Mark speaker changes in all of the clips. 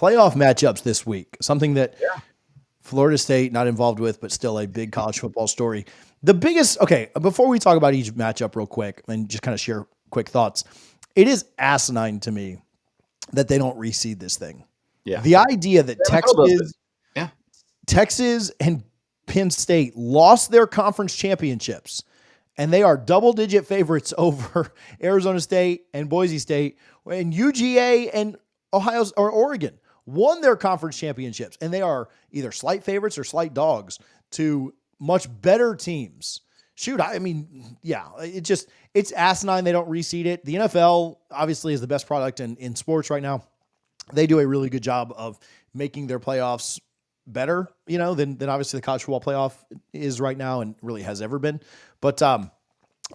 Speaker 1: playoff matchups this week, something that Florida State not involved with, but still a big college football story. The biggest, okay, before we talk about each matchup real quick and just kind of share quick thoughts, it is asinine to me that they don't reseed this thing.
Speaker 2: Yeah.
Speaker 1: The idea that Texas and Penn State lost their conference championships and they are double-digit favorites over Arizona State and Boise State, and UGA and Oregon won their conference championships, and they are either slight favorites or slight dogs to much better teams. Shoot, I mean, yeah, it's asinine they don't reseed it. The NFL obviously is the best product in sports right now. They do a really good job of making their playoffs better, than obviously the college football playoff is right now and really has ever been. But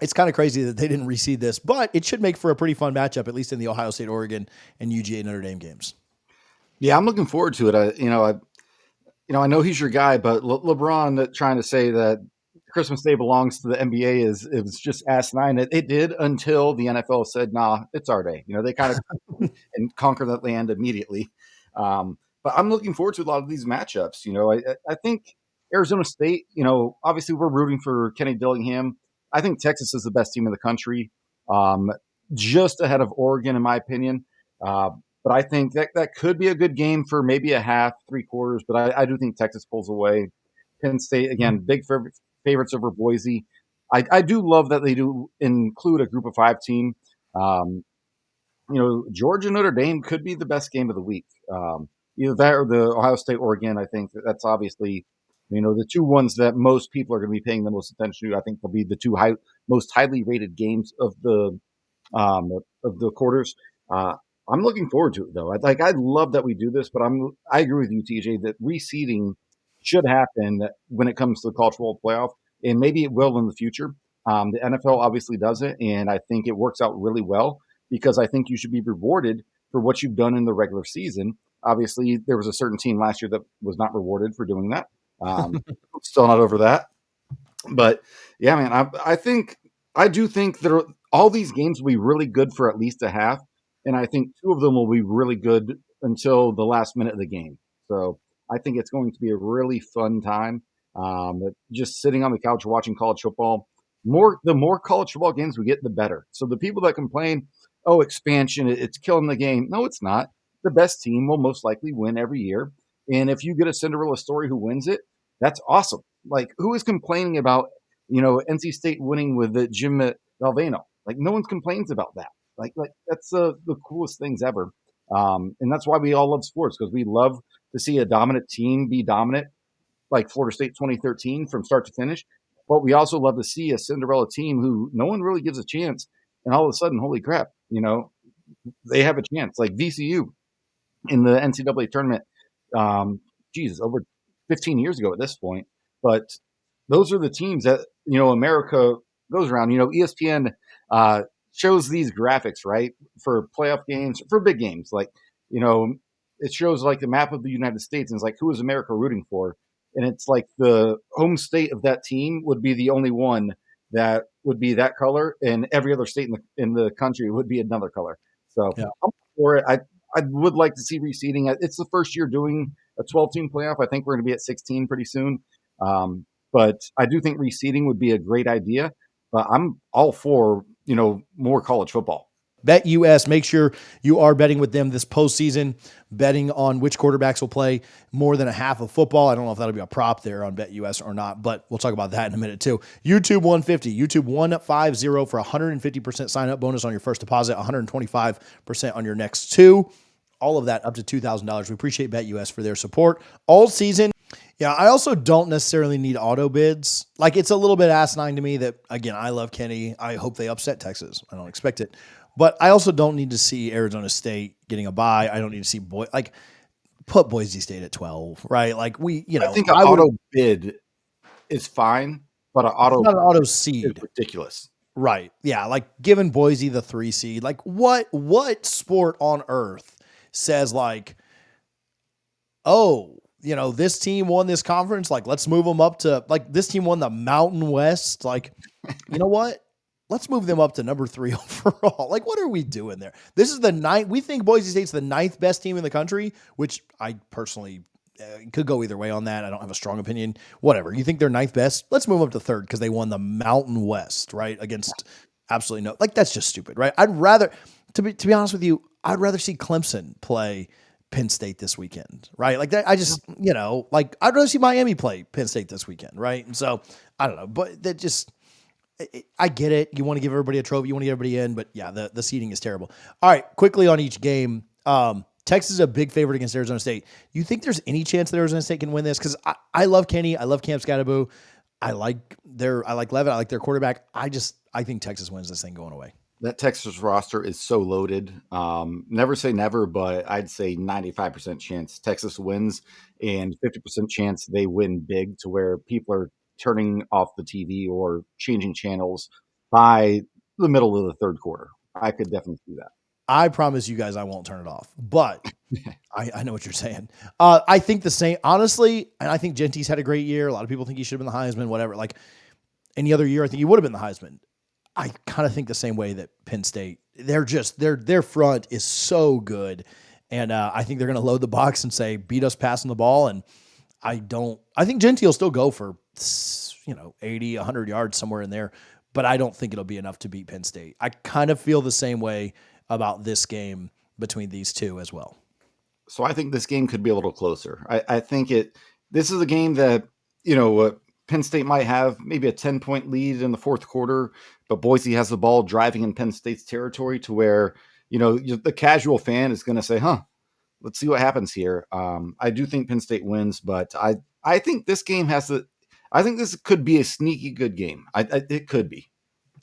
Speaker 1: it's kind of crazy that they didn't reseed this, but it should make for a pretty fun matchup, at least in the Ohio State, Oregon, and UGA Notre Dame games.
Speaker 2: Yeah, I'm looking forward to it. I know he's your guy, but LeBron trying to say that Christmas Day belongs to the NBA it was just asinine. It did until the NFL said, nah, it's our day. They kind of and conquer that land immediately. But I'm looking forward to a lot of these matchups. I think Arizona State, obviously we're rooting for Kenny Dillingham. I think Texas is the best team in the country, just ahead of Oregon, in my opinion. But I think that could be a good game for maybe a half, 3/4. But I do think Texas pulls away. Penn State, again, big favorites over Boise. I do love that they do include a group of 5 team. Georgia Notre Dame could be the best game of the week. Either that or the Ohio State Oregon. I think that's obviously, the two ones that most people are going to be paying the most attention to. I think they'll be the two most highly rated games of the quarters. I'm looking forward to it though. I love that we do this, but I agree with you, TJ, that reseeding should happen when it comes to the college football playoff, and maybe it will in the future. The NFL obviously does it, and I think it works out really well because I think you should be rewarded for what you've done in the regular season. Obviously, there was a certain team last year that was not rewarded for doing that. Still not over that. But yeah, man, I do think that all these games will be really good for at least a half. And I think 2 of them will be really good until the last minute of the game. So I think it's going to be a really fun time. Just sitting on the couch watching college football. The more college football games we get, the better. So the people that complain, oh, expansion, it's killing the game. No, it's not. The best team will most likely win every year. And if you get a Cinderella story who wins it, that's awesome. Like, who is complaining about, NC State winning with Jim Valvano? Like, no one complains about that. Like that's the coolest things ever. And that's why we all love sports, because we love to see a dominant team be dominant, like Florida State 2013 from start to finish. But we also love to see a Cinderella team who no one really gives a chance. And all of a sudden, holy crap, they have a chance. Like VCU in the NCAA tournament, over 15 years ago at this point. But those are the teams that, America goes around. ESPN shows these graphics, right, for playoff games, for big games. Like, it shows like the map of the United States, and it's like, who is America rooting for? And it's like the home state of that team would be the only one that would be that color, and every other state in the country would be another color. So I'm for it. I would like to see reseeding. It's the first year doing a 12-team playoff. I think we're going to be at 16 pretty soon. But I do think reseeding would be a great idea. But I'm all for, more college football.
Speaker 1: BetUS, make sure you are betting with them this postseason, betting on which quarterbacks will play more than a half of football. I don't know if that'll be a prop there on BetUS or not, but we'll talk about that in a minute too. YouTube 150 for 150% sign-up bonus on your first deposit, 125% on your next 2. All of that up to $2,000. We appreciate BetUS for their support all season. Yeah, I also don't necessarily need auto bids. Like, it's a little bit asinine to me that, again, I love Kenny. I hope they upset Texas. I don't expect it. But I also don't need to see Arizona State getting a bye. I don't need to see put Boise State at 12, right? Like, I
Speaker 2: think an auto bid is fine, but an
Speaker 1: auto seed
Speaker 2: is ridiculous.
Speaker 1: Right. Yeah, like giving Boise the 3 seed. Like, what sport on earth says like, oh, this team won this conference. Like, let's move them up to, like, this team won the Mountain West. Like, you know what? let's move them up to number 3 overall. Like, what are we doing there? This is the 9th. We think Boise State's the 9th best team in the country, which I personally could go either way on that. I don't have a strong opinion. Whatever. You think they're 9th best? Let's move up to 3rd because they won the Mountain West, right? Against absolutely no. Like, that's just stupid, right? I'd rather, to be honest with you, I'd rather see Clemson play Penn State this weekend, right? Like that. I just, like I'd rather see Miami play Penn State this weekend, right? And so I don't know, but that just, I get it. You want to give everybody a trophy. You want to get everybody in, but yeah, the seating is terrible. All right, quickly on each game. Texas is a big favorite against Arizona State. You think there's any chance that Arizona State can win this? Because I love Kenny. I love Cam Scatterbo. I like Levitt. I like their quarterback. I think Texas wins this thing going away.
Speaker 2: That Texas roster is so loaded. Never say never, but I'd say 95% chance Texas wins and 50% chance they win big to where people are turning off the TV or changing channels by the middle of the third quarter. I could definitely see that.
Speaker 1: I promise you guys I won't turn it off, but I know what you're saying. I think the same, honestly, and I think Genty's had a great year. A lot of people think he should have been the Heisman, whatever. Like any other year, I think he would have been the Heisman. I kind of think the same way that Penn State, their front is so good. And I think they're going to load the box and say, beat us passing the ball. And I think Genty will still go for, 80, 100 yards somewhere in there, but I don't think it'll be enough to beat Penn State. I kind of feel the same way about this game between these two as well.
Speaker 2: So I think this game could be a little closer. I think this is a game that, Penn State might have maybe a 10-point lead in the fourth quarter, but Boise has the ball driving in Penn State's territory to where, the casual fan is going to say, let's see what happens here. I do think Penn State wins, but I think this game I think this could be a sneaky good game. It could be.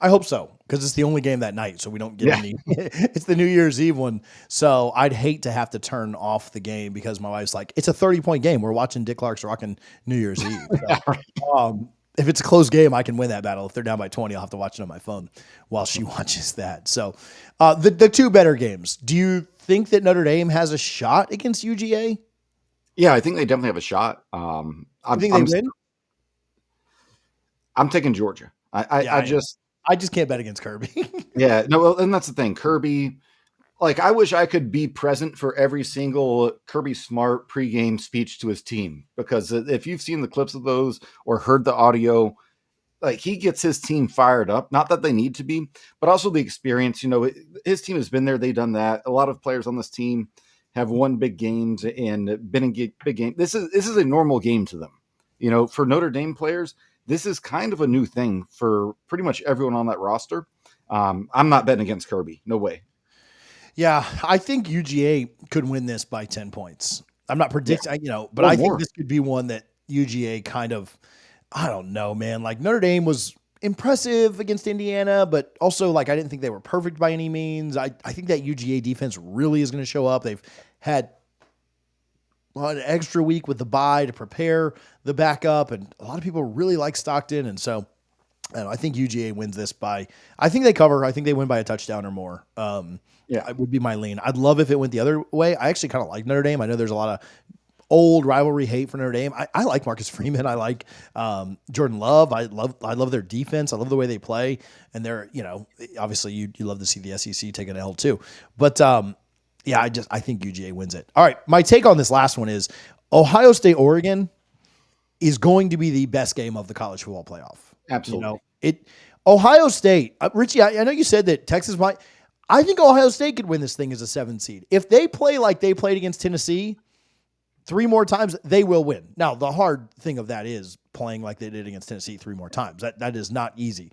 Speaker 1: I hope so, because it's the only game that night, so we don't get any. It's the New Year's Eve one, so I'd hate to have to turn off the game because my wife's like, it's a 30-point game. We're watching Dick Clark's rocking New Year's Eve. So, if it's a close game, I can win that battle. If they're down by 20, I'll have to watch it on my phone while she watches that. So the two better games. Do you think that Notre Dame has a shot against UGA?
Speaker 2: Yeah, I think they definitely have a shot.
Speaker 1: I think they win?
Speaker 2: I'm taking Georgia. I
Speaker 1: just can't bet against Kirby.
Speaker 2: Yeah, no, and that's the thing. Kirby, like, I wish I could be present for every single Kirby Smart pregame speech to his team, because if you've seen the clips of those or heard the audio, like, he gets his team fired up. Not that they need to be, but also the experience. His team has been there. They've done that. A lot of players on this team have won big games and been in big games. This is a normal game to them. For Notre Dame players, this is kind of a new thing for pretty much everyone on that roster. I'm not betting against Kirby. No way.
Speaker 1: Yeah, I think UGA could win this by 10 points. I'm not predicting, but I think this could be one that UGA kind of, I don't know, man. Like, Notre Dame was impressive against Indiana, but also, like, I didn't think they were perfect by any means. I think that UGA defense really is going to show up. They've had an extra week with the bye to prepare the backup, and a lot of people really like Stockton, and so I think UGA wins this I think they cover. I think they win by a touchdown or more. It would be my lean. I'd love if it went the other way. I actually kind of like Notre Dame. I know there's a lot of old rivalry hate for Notre Dame. I like Marcus Freeman. I like Jordan Love. I love their defense. I love the way they play, and they're, obviously you love to see the SEC take an L too, but I think UGA wins it. All right, my take on this last one is Ohio State, Oregon is going to be the best game of the college football playoff.
Speaker 2: Absolutely.
Speaker 1: Ohio State, Richie, I know you said that Texas might. I think Ohio State could win this thing as a 7 seed. If they play like they played against Tennessee 3 more times, they will win. Now, the hard thing of that is playing like they did against Tennessee 3 more times. That is not easy.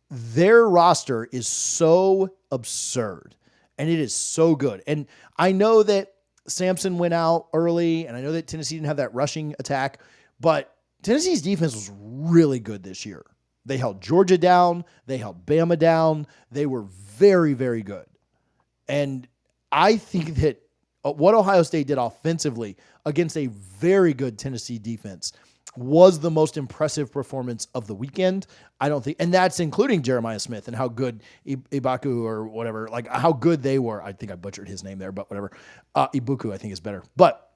Speaker 1: Their roster is so absurd, and it is so good. And I know that Sampson went out early, and I know that Tennessee didn't have that rushing attack, but Tennessee's defense was really good this year. They held Georgia down. They held Bama down. They were very, very good. And I think that what Ohio State did offensively against a very good Tennessee defense was the most impressive performance of the weekend. I don't think, and that's including Jeremiah Smith and how good Ibuku or whatever, like how good they were. I think I butchered his name there, but whatever. Ibuku, I think, is better. But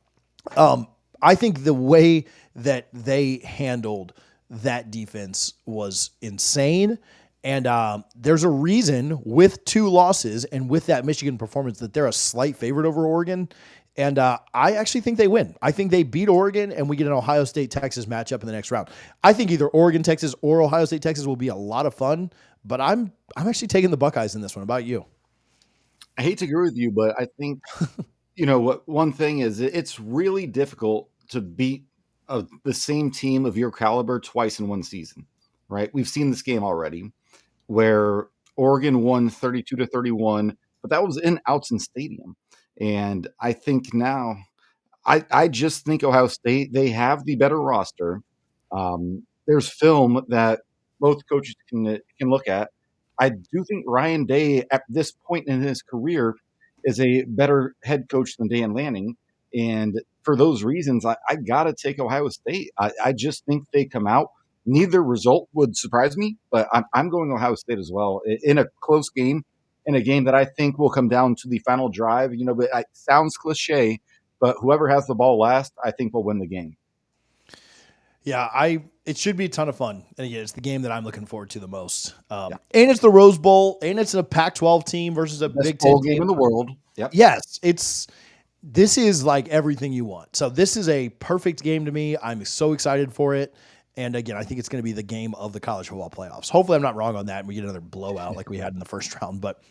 Speaker 1: I think the way that they handled that defense was insane. And there's a reason with 2 losses and with that Michigan performance that they're a slight favorite over Oregon. And I actually think they win. I think they beat Oregon and we get an Ohio State-Texas matchup in the next round. I think either Oregon, Texas or Ohio State, Texas will be a lot of fun, but I'm actually taking the Buckeyes in this one. About you?
Speaker 2: I hate to agree with you, but I think what one thing is, it's really difficult to beat the same team of your caliber twice in one season, right? We've seen this game already where Oregon won 32-31, but that was in Autzen Stadium. And I think now I just think Ohio State, they have the better roster. There's film that both coaches can look at. I do think Ryan Day, at this point in his career, is a better head coach than Dan Lanning. And for those reasons, I got to take Ohio State. I just think they come out. Neither result would surprise me, but I'm going Ohio State as well in a close game, in a game that I think will come down to the final drive. But it sounds cliche, but whoever has the ball last, I think will win the game.
Speaker 1: Yeah, it should be a ton of fun. And again, it's the game that I'm looking forward to the most.
Speaker 2: Yeah.
Speaker 1: And it's the Rose Bowl, and it's a Pac-12 team versus a
Speaker 2: Best
Speaker 1: Big Ten
Speaker 2: bowl game
Speaker 1: team
Speaker 2: in the world. Yep.
Speaker 1: Yes, this is like everything you want. So this is a perfect game to me. I'm so excited for it. And again, I think it's going to be the game of the college football playoffs. Hopefully I'm not wrong on that and we get another blowout like we had in the first round. But